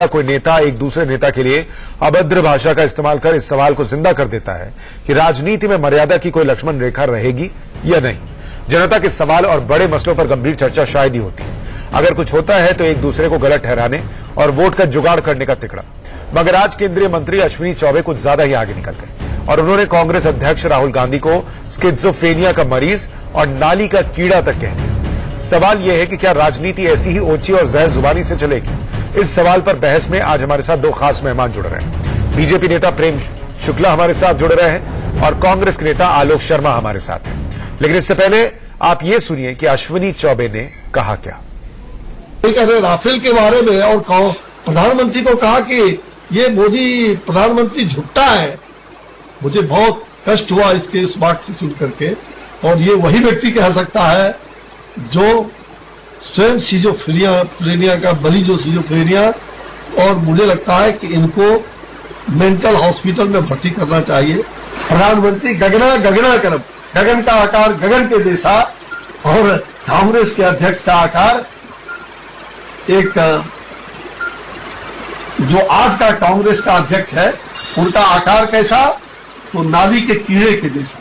कोई नेता एक दूसरे नेता के लिए अभद्र भाषा का इस्तेमाल कर इस सवाल को जिंदा कर देता है कि राजनीति में मर्यादा की कोई लक्ष्मण रेखा रहेगी या नहीं। जनता के सवाल और बड़े मसलों पर गंभीर चर्चा शायद ही होती है। अगर कुछ होता है तो एक दूसरे को गलत ठहराने और वोट का जुगाड़ करने का तिकड़ा। मगर आज केंद्रीय मंत्री अश्विनी चौबे कुछ ज्यादा ही आगे निकल गए और उन्होंने कांग्रेस अध्यक्ष राहुल गांधी को स्किज़ोफ्रेनिया का मरीज और नाली का कीड़ा तक कह दिया। सवाल यह है कि क्या राजनीति ऐसी ही ओछी और जहर जुबानी से चलेगी? इस सवाल पर बहस में आज हमारे साथ दो खास मेहमान जुड़ रहे हैं। बीजेपी नेता प्रेम शुक्ला हमारे साथ जुड़ रहे हैं और कांग्रेस के नेता आलोक शर्मा हमारे साथ हैं। लेकिन इससे पहले आप ये सुनिए कि अश्विनी चौबे ने कहा क्या। राफेल के बारे में और प्रधानमंत्री को कहा कि ये मोदी प्रधानमंत्री झुकता है। मुझे बहुत कष्ट हुआ इसके इस बात से सुन करके। और ये वही व्यक्ति कह सकता है जो स्वयं सिजोफ्रेनिया का बली सिजोफ्रेनिया, और मुझे लगता है कि इनको मेंटल हॉस्पिटल में भर्ती करना चाहिए। प्रधानमंत्री गगना करब, गगन का आकार गगन के जैसा और कांग्रेस के अध्यक्ष का आकार एक जो आज का कांग्रेस का अध्यक्ष है उनका आकार कैसा, तो नाली के कीड़े के जैसा।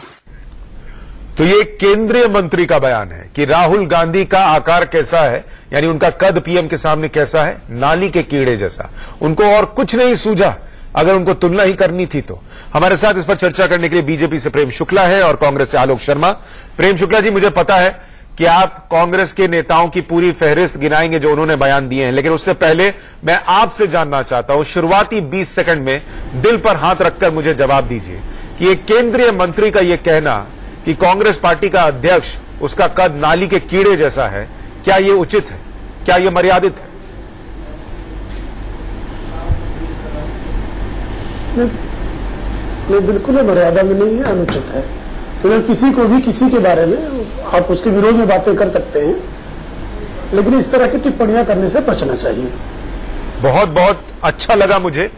तो ये केंद्रीय मंत्री का बयान है कि राहुल गांधी का आकार कैसा है, यानी उनका कद पीएम के सामने कैसा है, नाली के कीड़े जैसा। उनको और कुछ नहीं सूझा अगर उनको तुलना ही करनी थी तो। हमारे साथ इस पर चर्चा करने के लिए बीजेपी से प्रेम शुक्ला है और कांग्रेस से आलोक शर्मा। प्रेम शुक्ला जी, मुझे पता है कि आप कांग्रेस के नेताओं की पूरी फहरिस्त गिनाएंगे जो उन्होंने बयान दिए हैं, लेकिन उससे पहले मैं आपसे जानना चाहता हूं, शुरुआती 20 सेकंड में दिल पर हाथ रखकर मुझे जवाब दीजिए कि एक केंद्रीय मंत्री का यह कहना कि कांग्रेस पार्टी का अध्यक्ष उसका कद नाली के कीड़े जैसा है, क्या यह उचित है, क्या यह मर्यादित है? नहीं, बिल्कुल मर्यादा में नहीं है, अनुचित है। तो किसी को भी किसी के बारे में आप उसके विरोध में बातें कर सकते हैं, लेकिन इस तरह की टिप्पणियां करने से बचना चाहिए। बहुत बहुत अच्छा लगा मुझे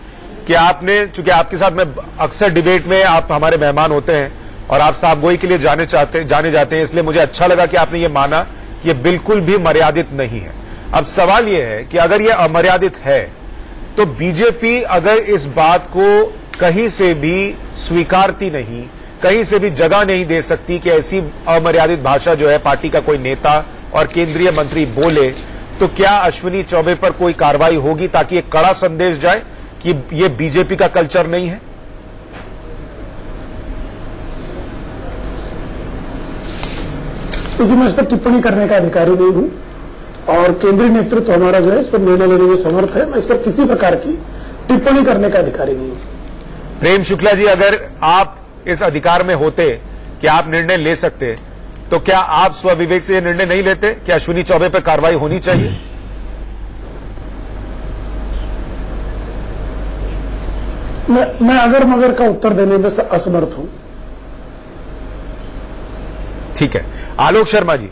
कि आपने, चूंकि आपके साथ मैं अक्सर डिबेट में, आप हमारे मेहमान होते हैं और आप साफगोई के लिए जाने जाते हैं, इसलिए मुझे अच्छा लगा कि आपने ये माना कि ये बिल्कुल भी मर्यादित नहीं है। अब सवाल यह है कि अगर ये अमर्यादित है तो बीजेपी अगर इस बात को कहीं से भी स्वीकारती नहीं, कहीं से भी जगह नहीं दे सकती कि ऐसी अमर्यादित भाषा जो है पार्टी का कोई नेता और केंद्रीय मंत्री बोले, तो क्या अश्विनी चौबे पर कोई कार्रवाई होगी ताकि एक कड़ा संदेश जाए कि ये बीजेपी का कल्चर नहीं है? क्योंकि मैं इस पर टिप्पणी करने का अधिकारी नहीं हूं और केंद्रीय नेतृत्व हमारा जो है इस पर निर्णय लेने में समर्थ है। मैं इस पर किसी प्रकार की टिप्पणी करने का अधिकारी नहीं हूं। प्रेम शुक्ला जी, अगर आप इस अधिकार में होते कि आप निर्णय ले सकते, तो क्या आप स्वविवेक से यह निर्णय नहीं लेते कि अश्विनी चौबे पर कार्रवाई होनी चाहिए? मैं अगर मगर का उत्तर देने में असमर्थ हूं। ठीक है। आलोक शर्मा जी,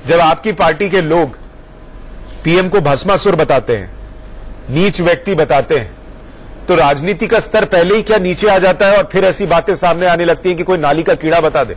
जब आपकी पार्टी के लोग पीएम को भस्मासुर बताते हैं, नीच व्यक्ति बताते हैं, तो राजनीति का स्तर पहले ही क्या नीचे आ जाता है और फिर ऐसी बातें सामने आने लगती हैं कि कोई नाली का कीड़ा बता दे?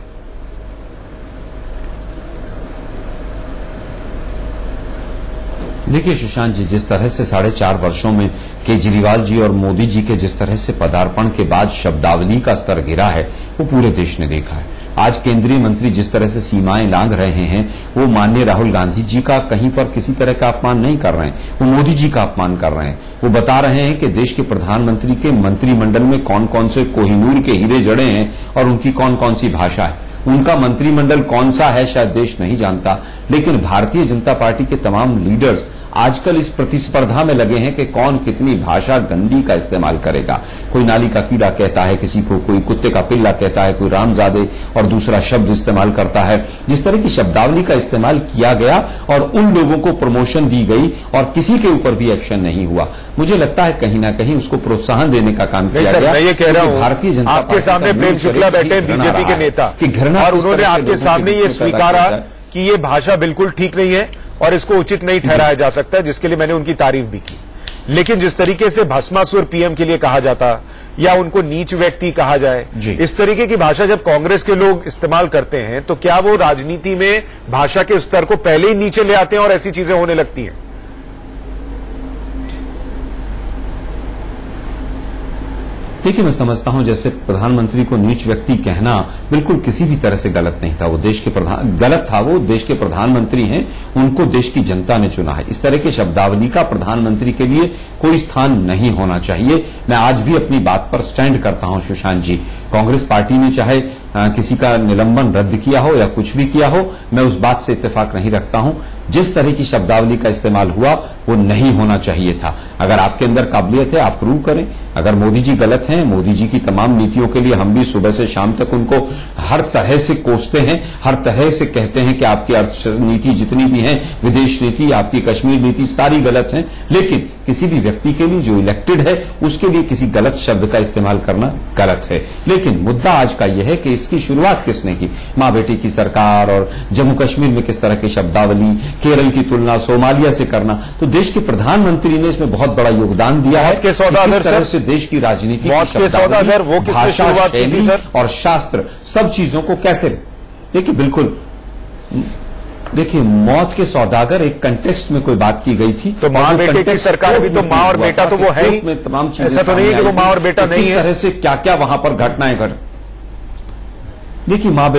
देखिए सुशांत जी, जिस तरह से 4.5 वर्षों में केजरीवाल जी और मोदी जी के जिस तरह से पदार्पण के बाद शब्दावली का स्तर गिरा है, वो पूरे देश ने देखा है। आज केंद्रीय मंत्री जिस तरह से सीमाएं लांघ रहे हैं, वो माननीय राहुल गांधी जी का कहीं पर किसी तरह का अपमान नहीं कर रहे हैं, वो मोदी जी का अपमान कर रहे हैं। वो बता रहे हैं कि देश के प्रधानमंत्री के मंत्रिमंडल में कौन कौन से कोहिनूर के हीरे जड़े हैं और उनकी कौन कौन सी भाषा है। उनका मंत्रिमंडल कौन सा है शायद देश नहीं जानता, लेकिन भारतीय जनता पार्टी के तमाम लीडर्स आजकल इस प्रतिस्पर्धा में लगे हैं कि कौन कितनी भाषा गंदी का इस्तेमाल करेगा। कोई नाली का कीड़ा कहता है किसी को, कोई कुत्ते का पिल्ला कहता है, कोई रामजादे और दूसरा शब्द इस्तेमाल करता है। जिस तरह की शब्दावली का इस्तेमाल किया गया और उन लोगों को प्रमोशन दी गई और किसी के ऊपर भी एक्शन नहीं हुआ, मुझे लगता है कहीं ना कहीं उसको प्रोत्साहन देने का काम किया गया। मैं ये कह रहा हूं, भारतीय जनता पार्टी आपके सामने प्रेम शुक्ला बैठे बीजेपी के नेता और उन्होंने आपके सामने ये स्वीकारा कि ये भाषा बिल्कुल ठीक नहीं है और इसको उचित नहीं ठहराया जा सकता, जिसके लिए मैंने उनकी तारीफ भी की। लेकिन जिस तरीके से भस्मासुर पीएम के लिए कहा जाता या उनको नीच व्यक्ति कहा जाए, इस तरीके की भाषा जब कांग्रेस के लोग इस्तेमाल करते हैं, तो क्या वो राजनीति में भाषा के स्तर को पहले ही नीचे ले आते हैं और ऐसी चीजें होने लगती हैं? देखिए, मैं समझता हूं जैसे प्रधानमंत्री को नीच व्यक्ति कहना बिल्कुल किसी भी तरह से गलत नहीं था। वो देश के गलत था, वो देश के प्रधानमंत्री हैं, उनको देश की जनता ने चुना है। इस तरह की शब्दावली का प्रधानमंत्री के लिए कोई स्थान नहीं होना चाहिए। मैं आज भी अपनी बात पर स्टैंड करता हूं सुशांत जी। कांग्रेस पार्टी ने चाहे किसी का निलंबन रद्द किया हो या कुछ भी किया हो, मैं उस बात से इत्तेफाक नहीं रखता हूं। जिस तरह की शब्दावली का इस्तेमाल हुआ वो नहीं होना चाहिए था। अगर आपके अंदर काबिलियत है, आप प्रूव करें। अगर मोदी जी गलत हैं, मोदी जी की तमाम नीतियों के लिए हम भी सुबह से शाम तक उनको हर तरह से कोसते हैं, हर तरह से कहते हैं कि आपकी अर्थनीति जितनी भी है, विदेश नीति, आपकी कश्मीर नीति सारी गलत है। लेकिन किसी भी व्यक्ति के लिए जो इलेक्टेड है उसके लिए किसी गलत शब्द का इस्तेमाल करना गलत है। लेकिन मुद्दा आज का यह है कि इसकी शुरुआत किसने की? मां बेटी की सरकार। और जम्मू कश्मीर में किस तरह की शब्दावली, केरल की तुलना सोमालिया से करना, तो देश के प्रधानमंत्री ने इसमें बहुत बड़ा योगदान दिया है। किस तरह से देश की राजनीति, वो भाषा, शैली और शास्त्र, सब चीजों को कैसे, देखिए बिल्कुल, देखिए मौत के सौदागर एक कंटेक्स्ट में कोई बात की गई थी, तो मां बेटे की सरकार भी तो मां और बेटा तो वो है ही, में तमाम चीजें ऐसा तो नहीं है कि वो मां और बेटा नहीं है। इस तरह से क्या क्या वहां पर घटनाएं घट, देखिए मां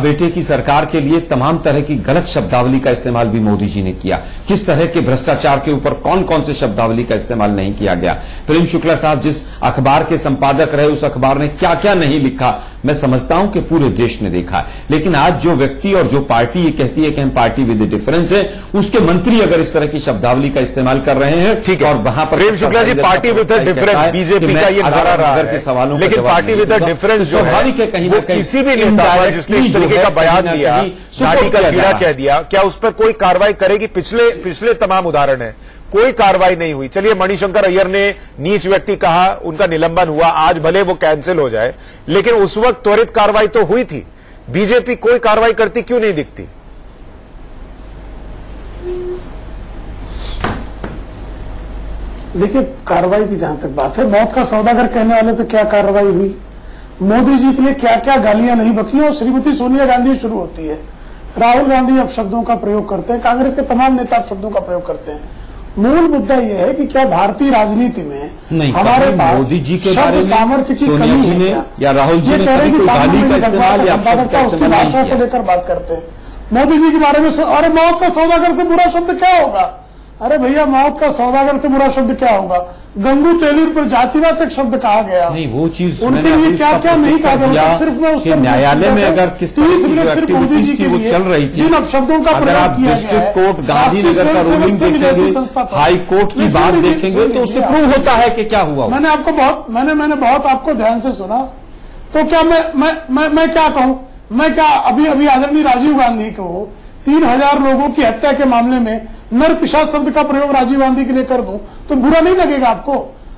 बेटे की सरकार के लिए तमाम तरह की गलत शब्दावली का इस्तेमाल भी मोदी जी ने किया। किस तरह के भ्रष्टाचार के ऊपर कौन कौन से शब्दावली का इस्तेमाल नहीं किया गया। प्रेम शुक्ला साहब जिस अखबार के संपादक रहे, उस अखबार ने क्या क्या नहीं लिखा, मैं समझता हूं कि पूरे देश ने देखा। लेकिन आज जो व्यक्ति और जो पार्टी ये कहती है कि हम पार्टी विद डिफरेंस है, उसके मंत्री अगर इस तरह की शब्दावली का इस्तेमाल कर रहे हैं, ठीक है, और वहां पर Prem Shukla ji party with difference, BJP का ये नारा रहा है, सवालों, लेकिन पार्टी विद डिफरेंस स्वाभाविक है कहीं ना कहीं किसी भी नेता पर जिसने इस तरीके का बयान दिया, घाटी का कीड़ा कह दिया, क्या उस पर कोई कार्रवाई करेगी? पिछले तमाम उदाहरण है, कोई कार्रवाई नहीं हुई। चलिए मणिशंकर अय्यर ने नीच व्यक्ति कहा, उनका निलंबन हुआ, आज भले वो कैंसिल हो जाए, लेकिन उस वक्त त्वरित कार्रवाई तो हुई थी। बीजेपी कोई कार्रवाई करती क्यों नहीं दिखती? देखिए, कार्रवाई की जहां तक बात है, मौत का सौदागर कहने वाले पे क्या कार्रवाई हुई, मोदी जी के लिए क्या क्या गालियां नहीं बकी, और श्रीमती सोनिया गांधी शुरू होती है, राहुल गांधी अपशब्दों का प्रयोग करते हैं, कांग्रेस के तमाम नेता अपशब्दों का प्रयोग करते हैं। मूल मुद्दा यह है कि क्या भारतीय राजनीति में हमारे पास मोदी जी के बारे में सामर्थ्य की सोनिया कमी जी ने है या राहुल जी ने कभी कोई गाली का इस्तेमाल या शब्द का उसकी इस्तेमाल नहीं भाषा को किया। लेकर बात करते हैं। मोदी जी के बारे में अरे मौत का सौदागर से बुरा शब्द क्या होगा? अरे भैया, मौत का सौदागर से बुरा शब्द क्या होगा? गंगू तेलुर पर जातिवाचक शब्द कहा गया, नहीं वो चीज उनके लिए क्या क्या नहीं कहा गया। सिर्फ मैं उसका न्यायालय में अगर किस तरह की जो एक्टिविटीज थी वो चल रही थी, जिन अपशब्दों का अगर आप डिस्ट्रिक्ट कोर्ट गांधीनगर का रूलिंग देखेंगे, हाई कोर्ट की बात देखेंगे, तो उससे प्रूव होता है कि क्या हुआ। मैंने बहुत आपको ध्यान से सुना, तो क्या मैं क्या कहूं? मैं क्या अभी आदरणीय राजीव गांधी को 3000 लोगों की हत्या के मामले में नरपिशाच शब्द का प्रयोग राजीव गांधी के लिए कर दूं तो बुरा नहीं लगेगा आपको?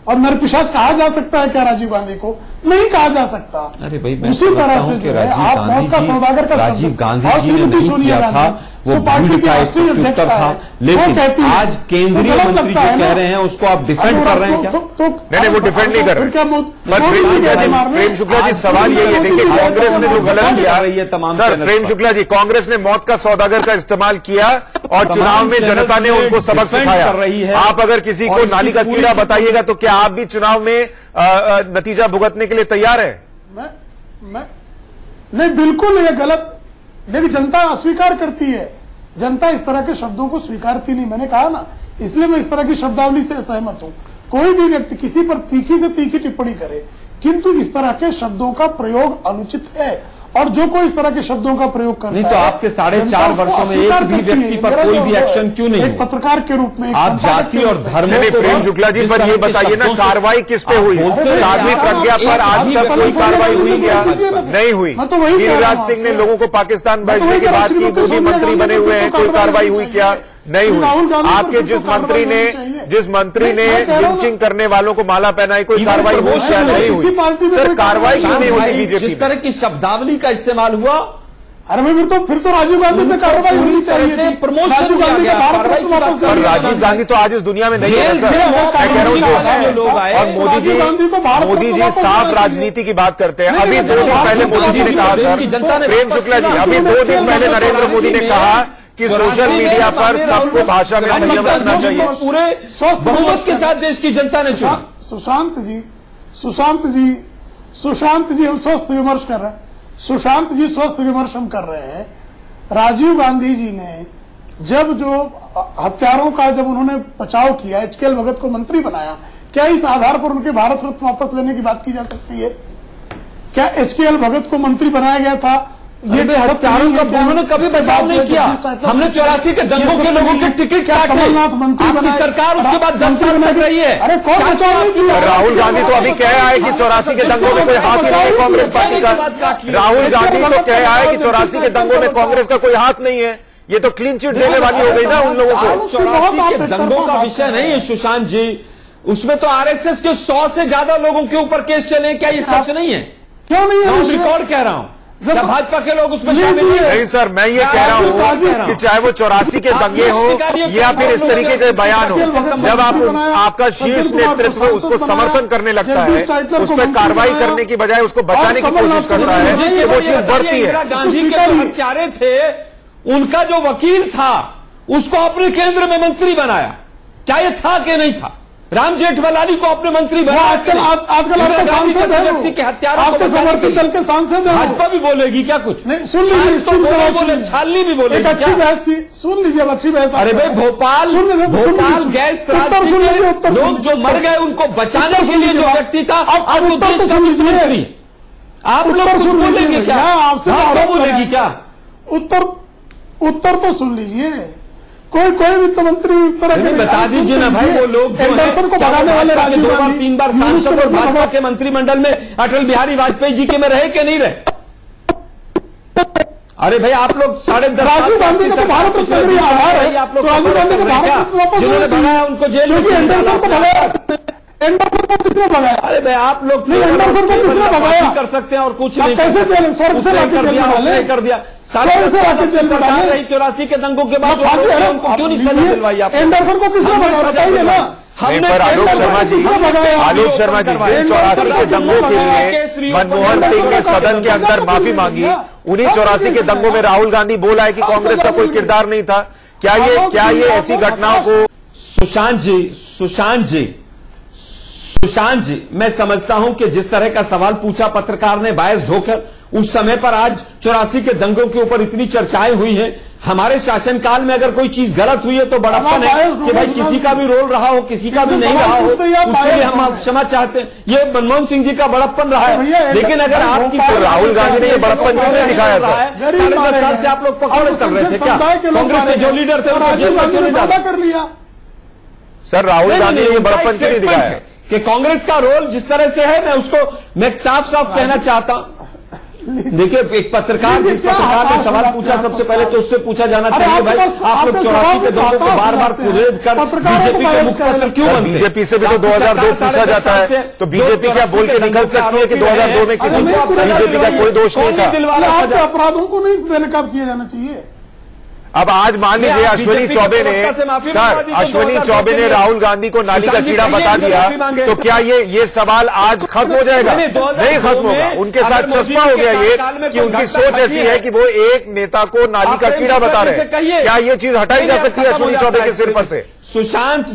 और नरपिशाच कहा जा सकता है क्या राजीव गांधी को? नहीं कहा जा सकता। अरे भाई, मैं उसी तरह से जो है आप मौत का सौदागर का राजीव गांधी जी ने नहीं किया था, वो भीड़ का एक प्रत्युत्तर था। लेकिन आज केंद्रीय मंत्री जो कह रहे हैं उसको आप डिफेंड कर रहे हैं क्या? नहीं, वो डिफेंड नहीं कर रहे। प्रेम शुक्ला जी, सवाल यही है, देखिए कांग्रेस ने जो गलत किया, तमाम सर प्रेम शुक्ला जी, कांग्रेस ने मौत का सौदागर का इस्तेमाल किया और चुनाव में जनता ने उनको सबक सिखाया। आप अगर किसी को नाली का कीड़ा बताइएगा तो क्या आप भी चुनाव में नतीजा भुगतने के लिए तैयार है? मैं नहीं, बिल्कुल ये गलत। देखिए, जनता अस्वीकार करती है, जनता इस तरह के शब्दों को स्वीकारती नहीं। मैंने कहा ना, इसलिए मैं इस तरह की शब्दावली से सहमत हूं। कोई भी व्यक्ति किसी पर तीखी से तीखी टिप्पणी करे, किंतु इस तरह के शब्दों का प्रयोग अनुचित है। और जो कोई इस तरह के शब्दों का प्रयोग करता है, नहीं तो आपके 4.5 वर्षों में एक भी व्यक्ति पर कोई भी एक्शन क्यों नहीं? एक पत्रकार के रूप में आप जाति और धर्म को, प्रेम शुक्ला जी, पर ये बताइए ना, कार्रवाई किस पे हुई? साध्वी प्रज्ञा पर आज तक कोई कार्रवाई हुई क्या? नहीं हुई। गिरिराज सिंह ने लोगों को पाकिस्तान भेजने के बाद की, मोदी मंत्री बने हुए हैं, कोई कार्रवाई हुई क्या? नहीं हुई। आपके जिस मंत्री ने लिंचिंग करने वालों को माला पहनाई, कोई कार्रवाई हुई क्या? नहीं हुई। सर कार्रवाई क्यों नहीं होती बीजेपी? जिस तरह की शब्दावली का इस्तेमाल हुआ, अरे फिर तो राजीव गांधी पे कार्रवाई होनी चाहिए। प्रमोशन राजीव गांधी का भारत और राजीव गांधी तो आज इस दुनिया में नहीं है सर। और मोदी जी साफ राजनीति की बात करते हैं। अभी 2 दिन पहले मोदी जी ने कहा, सर प्रेम शुक्ला जी, अभी 2 दिन पहले नरेंद्र मोदी ने कहा कि सोशल मीडिया पर सबको भाषा में संयम रखना चाहिए। पूरे बहुमत के साथ देश की जनता ने चुना। सुशांत जी, सुशांत जी हम स्वस्थ विमर्श कर रहे हैं। सुशांत जी स्वस्थ विमर्श हम कर रहे हैं। राजीव गांधी जी ने जब जो हत्यारों का जब उन्होंने बचाव किया, एचकेएल भगत को मंत्री बनाया, क्या इस आधार पर उनके भारत रत्न वापस लेने की बात की जा सकती है? क्या एचकेएल भगत को मंत्री बनाया गया था? ये हत्यारों का उन्होंने कभी बचाव नहीं किया। हमने 84 के दंगों के लोगों के टिकट काटे। आपकी सरकार उसके बाद 10 साल तक रही है। अरे कौन बचाव नहीं किया? राहुल गांधी तो अभी कह रहा है कि 84 के दंगों में कोई हाथ ही नहीं है कांग्रेस पार्टी का। राहुल गांधी तो कह रहा है कि 84 के दंगों में कांग्रेस का कोई हाथ नहीं है। ये तो क्लीन चिट देने वाली हो गई ना उन लोगों को। 84 के दंगों का विषय नहीं है सुशांत जी, उसमें तो आरएसएस के 100 से ज्यादा लोगं के ऊपर केस चले। क्या ये सच नहीं है? क्यों नहीं है? मैं रिकॉर्ड कह रहा हूं। क्या भाजपा के लोग उसमें शामिल नहीं? नहीं सर, मैं ये कह रहा हूँ कि चाहे वो 84 के दंगे हो या फिर इस तरीके के बयान हो, जब आपका शीर्ष नेतृत्व उसको समर्थन करने लगता है, उस पर कार्रवाई करने की बजाय उसको बचाने की कोशिश करता है, वो चीज बढ़ती है। इंदिरा गांधी के जो हत्यारे थे, उनका जो वकील था उसको अपने केंद्र में मंत्री बनाया। क्या ये था कि नहीं था? राम जेठमलानी को अपने मंत्री बनाया। आजकल आपके सांसद है, व्यक्ति के हत्यारों को आपके समर्थित दल के सांसद है। भाजपा भी बोलेगी क्या कुछ? नहीं, सुन लीजिए, बोले छालनी भी बोलेगी। एक अच्छी बहस की सुन लीजिए, अच्छी बहस। अरे भाई भोपाल गैस त्रासदी में लोग जो मर गए उनको बचाने के लिए जो व्यक्ति था, अब देश का मुख्यमंत्री। आप लोग कुछ बोलेंगे क्या? आपसे बोलेगी क्या? उत्तर तो सुन लीजिए। कोई वित्त मंत्री इस तरह के बता दीजिए ना भाई, वो लोग जो एंडरसन को भगाने वाले राजीव दो बार गांधी 3 बार सांसद और भाजपा के मंत्रिमंडल में अटल बिहारी वाजपेयी जी के में रहे कि नहीं रहे? अरे भाई आप लोग 10.5 राजीव गांधी का भारत रत्न आधार है। आप लोग राजीव गांधी को भारत रत्न वापस जिन्होंने भगाया उनको जेल में एंडरसन को भगाया। एंडरसन को किसने भगाया? अरे भाई आप लोग एंडरसन को किसने भगाया? कर सकते हैं और कुछ नहीं कैसे जेल स्वर्ग से लाके जेल में डाले? कर दिया। सरकार रही 84 के दंगों के बाद उनको क्यों नहीं सजा दिलवाई? आप एंडरसन को किसने भगाया बताइए ना। पर आलोक शर्मा जी 84 के दंगों के लिए मनमोहन सिंह ने सदन के अंदर माफी मांगी। उन्हीं 84 के दंगों में राहुल गांधी बोला है कि कांग्रेस का कोई किरदार नहीं था। क्या ये ऐसी घटनाओं को? सुशांत जी, मैं समझता हूं कि जिस तरह का सवाल पूछा पत्रकार ने बायस ढोकर, उस समय पर आज 84 के दंगों के ऊपर इतनी चर्चाएं हुई हैं। हमारे शासनकाल में अगर कोई चीज गलत हुई है तो बड़प्पन है कि भाई किसी का भी रोल रहा हो, किसी का भी नहीं रहा हो, उसके लिए हम क्षमा चाहते हैं। ये मनमोहन सिंह जी का बड़प्पन रहा है। लेकिन अगर आपकी राहुल गांधी ने ये बड़प्पन किसे दिखाया? 10.5 साल से आप लोग पकौड़े चल रहे थे क्या? कांग्रेस के जो लीडर थे उनको जेल में क्यों नहीं डाला? कर लिया सर, राहुल गांधी ने ये बड़प्पन क्यों नहीं दिखाया? कि कांग्रेस का रोल जिस तरह से है, मैं साफ कहना चाहता हूं। देखिए, एक पत्रकार जिस पत्रकार ने सवाल पूछा, सबसे पहले तो उससे पूछा जाना चाहिए भाई आप लोग 84 के दंगों को बार कुरेद कर बीजेपी के मुखपत्र क्यों बनते? बीजेपी से भी तो 2002 पूछा जाता है, तो बीजेपी क्या बोल के निकल सकती है कि 2002 में किसी बीजेपी का कोई दोष नहीं था? अपराधों को नहीं बेनकाब किया जाना चाहिए। अब आज मान लीजिए अश्विनी चौबे ने राहुल गांधी को नाली का कीड़ा बता दिया, तो क्या ये सवाल आज खत्म हो जाएगा? नहीं खत्म होगा। उनके साथ चश्मा हो गया ये कि उनकी सोच ऐसी है कि वो एक नेता को नाली का कीड़ा बता रहे हैं। क्या ये चीज हटाई जा सकती है अश्विनी चौबे के सिर पर से? सुशांत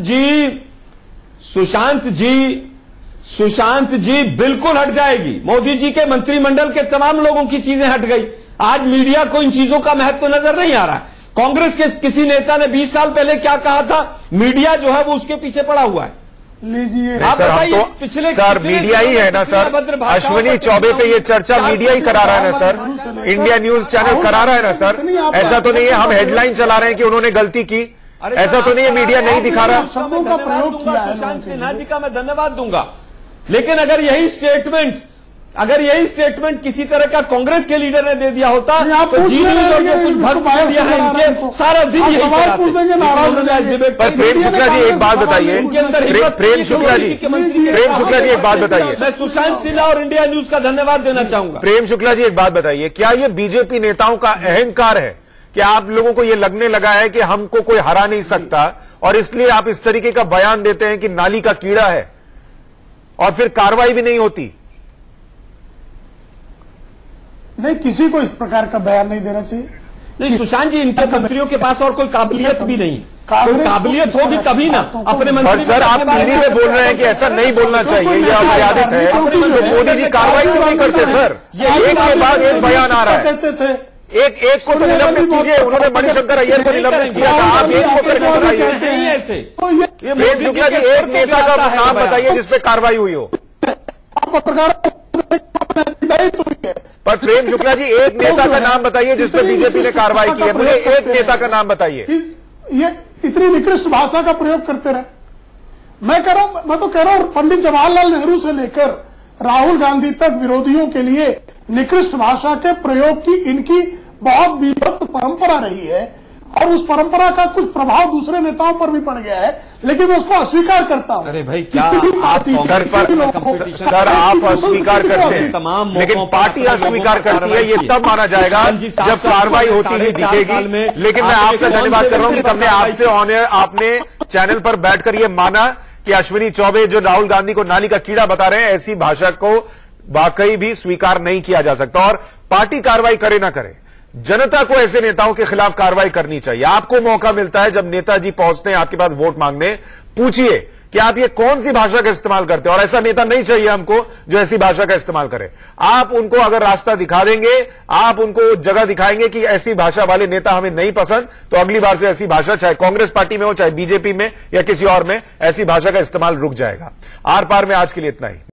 जी बिल्कुल हट जाएगी। मोदी जी के मंत्रिमंडल के तमाम लोगों की चीजें हट गई। आज मीडिया को इन चीजों का महत्व नजर नहीं आ रहा है। कांग्रेस के किसी नेता ने 20 साल पहले क्या कहा था? मीडिया जो है वो उसके पीछे पड़ा हुआ है। लीजिए आप बताइए, पिछले सर मीडिया ही है ना सर? अश्विनी चौबे पे ये चर्चा मीडिया ही करा रहा है ना सर? इंडिया न्यूज चैनल करा रहा है ना सर? ऐसा तो नहीं है हम हेडलाइन चला रहे हैं कि उन्होंने गलती की। ऐसा तो नहीं है मीडिया नहीं दिखा रहा। सुशांत सिन्हा जी का मैं धन्यवाद दूंगा, लेकिन अगर यही स्टेटमेंट किसी तरह का कांग्रेस के लीडर ने दे दिया होता तो जी न्यूज और जो कुछ भर दिया है इनके सारा दिन यही पर प्रेम शुक्ला जी एक बात बताइए, प्रेम शुक्ला जी एक बात बताइए। मैं सुशांत सिन्हा और इंडिया न्यूज का धन्यवाद देना चाहूंगा। प्रेम शुक्ला जी एक बात बताइए, क्या ये बीजेपी नेताओं का अहंकार है कि आप लोगों को ये लगने लगा है कि हमको कोई हरा नहीं सकता और इसलिए आप इस तरीके का बयान देते हैं कि नाली का कीड़ा है और फिर कार्रवाई भी नहीं होती? नहीं, किसी को इस प्रकार का बयान नहीं देना चाहिए। नहीं सुशांत जी, इनके मंत्रियों के पास और कोई काबिलियत भी नहीं। कोई काबिलियत होगी तभी ना अपने और मंत्री। सर आप टीवी में बोल रहे हैं कि ऐसा नहीं बोलना चाहिए, यह अमर्यादित है, तो मोदी जी कार्रवाई क्यों नहीं करते सर? एक के बाद एक बयान आ रहा है, कहते थे एक को तो निलंबित कीजिए, उन्होंने मणिशंकर अय्यर को निलंबित किया था, आप एक को करके बताइए। नहीं ऐसे तो ये प्रेम शुक्ला जी एक नेता का नाम बताइए जिसपे कार्रवाई हुई हो। पर प्रेम शुक्ला जी एक नेता का नाम बताइए जिसपे बीजेपी ने कार्रवाई की है, मुझे एक नेता का नाम बताइए। ये इतनी निकृष्ट भाषा का प्रयोग करते रहे। मैं कह रहा हूं पंडित जवाहरलाल नेहरू से लेकर राहुल गांधी तक विरोधियों के लिए निकृष्ट भाषा के प्रयोग की इनकी बहुत विभक्त परंपरा रही है और उस परंपरा का कुछ प्रभाव दूसरे नेताओं पर भी पड़ गया है, लेकिन मैं उसको अस्वीकार करता हूं। अरे भाई क्या सर आप अस्वीकार करते हैं तमाम, लेकिन पार्टी अस्वीकार करती है, ये तब माना जाएगा जब कार्रवाई होती हुई दिखेगी। लेकिन मैं आपका धन्यवाद कर रहा हूं कि तुमने आपसे आपने चैनल पर बैठकर ये माना कि अश्विनी चौबे जो राहुल गांधी को नाली का कीड़ा बता रहे हैं, ऐसी भाषा को वाकई भी स्वीकार नहीं किया जा सकता। और पार्टी कार्रवाई करे ना करे, जनता को ऐसे नेताओं के खिलाफ कार्रवाई करनी चाहिए। आपको मौका मिलता है जब नेताजी पहुंचते हैं आपके पास वोट मांगने, पूछिए कि आप ये कौन सी भाषा का इस्तेमाल करते हैं, और ऐसा नेता नहीं चाहिए हमको जो ऐसी भाषा का इस्तेमाल करे। आप उनको अगर रास्ता दिखा देंगे, आप उनको जगह दिखाएंगे कि ऐसी भाषा वाले नेता हमें नहीं पसंद, तो अगली बार से ऐसी भाषा, चाहे कांग्रेस पार्टी में हो, चाहे बीजेपी में या किसी और में, ऐसी भाषा का इस्तेमाल रुक जाएगा। आर पार में आज के लिए इतना ही।